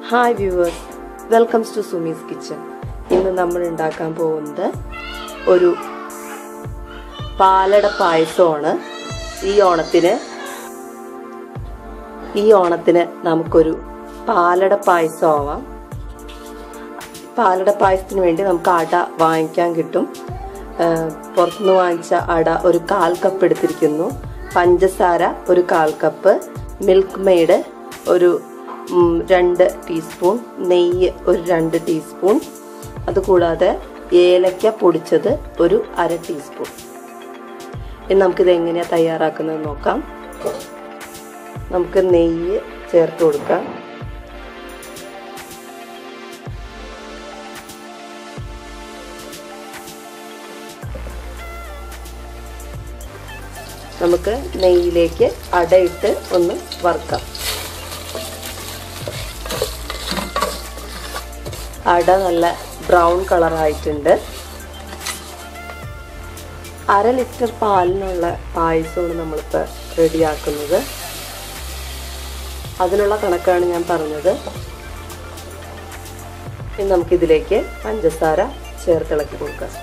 Hi viewers, welcomes to Sumi's kitchen. ഇന്ന് നമ്മൾ ഉണ്ടാക്കാൻ പോകുന്നത് ഒരു പാലട പായസമാണ്. ഈ ഓണത്തിന് നമുക്കൊരു പാലട പായസം ആവാം. പാലട പായസത്തിന് വേണ്ടി നമുക്ക് അട വാങ്ങിക്കാൻ കിട്ടും. പുറത്തുനിന്ന് വാങ്ങിച്ച അട ഒരു 1/4 കപ്പ് എടുത്തിരിക്കുന്നു. പഞ്ചസാര ഒരു 1/4 കപ്പ്, മിൽക്ക് മെയ്ഡ് ഒരു 2 ടീസ്പൂൺ, നെയ്യ് ഒരു 2 ടീസ്പൂൺ, അതുകൂടാതെ ഏലക്ക പൊടിച്ചത് ഒരു 1/2 ടീസ്പൂൺ. ഇനി നമുക്കിത് എങ്ങനെയാണ് തയ്യാറാക്കുന്നത് നോക്കാം. നമുക്ക് നെയ്യ് ചേർത്ത് കൊടുക്കാം. നമുക്ക് നെയ്യിലേക്ക് അടയിട്ട് ഒന്ന് വറുക്കാം. അട നല്ല ബ്രൗൺ കളറായിട്ടുണ്ട്. 1/2 ലിറ്റർ പാലിനുള്ള പായസമാണ് നമ്മളിപ്പോൾ റെഡിയാക്കുന്നത്. അതിനുള്ള കണക്കാണ് ഞാൻ പറഞ്ഞത്. ഇനി നമുക്കിതിലേക്ക് പഞ്ചസാര ചേർത്തിളക്കി കൊടുക്കാം.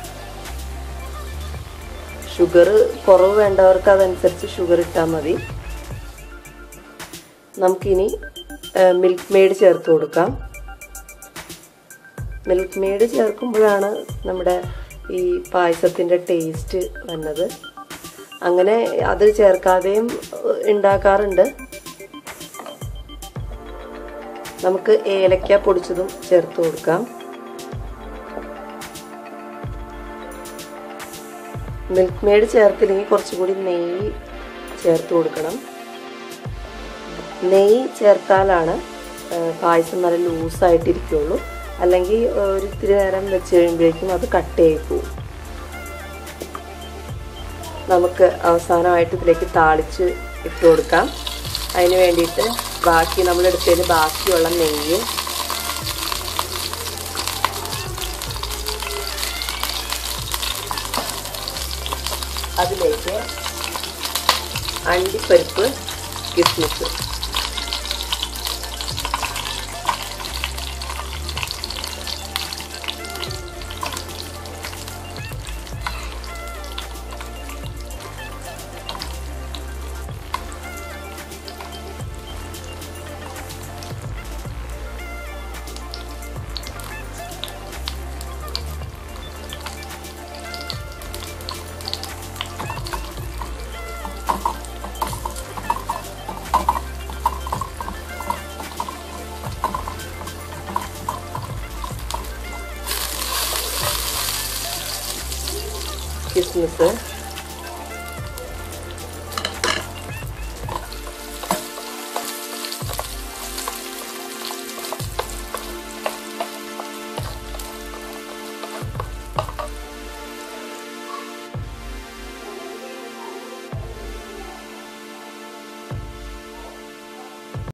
ഷുഗർ കുറവ് വേണ്ടവർക്ക് അതനുസരിച്ച് ഷുഗർ ഇട്ടാൽ മതി. നമുക്കിനി മിൽക്ക് മെയ്ഡ് ചേർത്ത് കൊടുക്കാം. മിൽക്ക് മെയ്ഡ് ചേർക്കുമ്പോഴാണ് നമ്മുടെ ഈ പായസത്തിൻ്റെ ടേസ്റ്റ് വന്നത്. അങ്ങനെ അത് ചേർക്കാതെയും ഉണ്ടാക്കാറുണ്ട്. നമുക്ക് ഏലക്ക പൊടിച്ചതും ചേർത്ത് കൊടുക്കാം. മിൽക്ക് മെയ്ഡ് ചേർത്തില്ലെങ്കിൽ കുറച്ചുകൂടി നെയ്യ് ചേർത്ത് കൊടുക്കണം. നെയ്യ് ചേർത്താലാണ് പായസം നല്ല ലൂസായിട്ടിരിക്കുള്ളൂ. അല്ലെങ്കിൽ ഒരു ഇത്തിരി നേരം വെച്ച് കഴിയുമ്പോഴേക്കും അത് കട്ടയായി പോകും. നമുക്ക് അവസാനമായിട്ട് ഇതിലേക്ക് താളിച്ച് ഇട്ട് കൊടുക്കാം. അതിന് വേണ്ടിയിട്ട് നമ്മളെടുത്തതിന് ബാക്കിയുള്ള നെയ്യ് അതിലേക്ക് അണ്ടിപ്പരിപ്പ്, കിസ്മിസ്, കിസ്മിസ്,